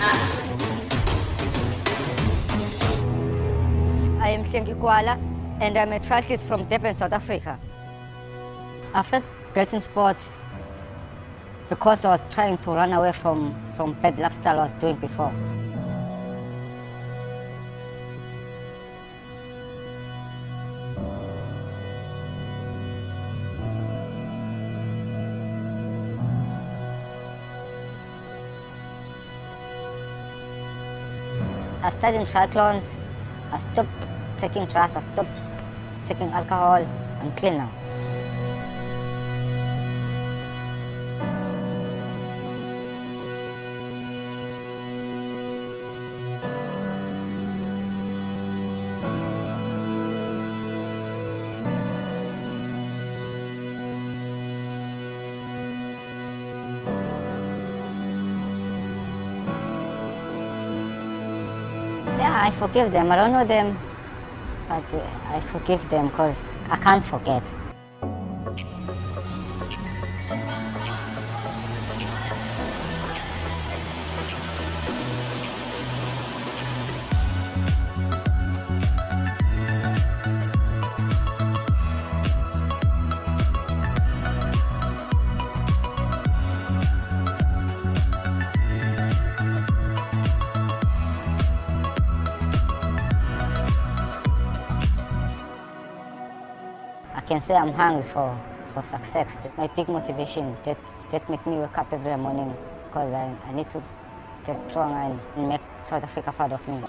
I am Mhlengi Gwala, and I'm a triathlete from Durban, South Africa. I first got in sports because I was trying to run away from bad lifestyle I was doing before. I started in triathlons, I stopped taking drugs, I stopped taking alcohol. I'm clean now. Yeah, I forgive them. I don't know them, but I forgive them because I can't forget. I can say I'm hungry for success. That's my big motivation. That makes me wake up every morning because I need to get stronger and make South Africa proud of me.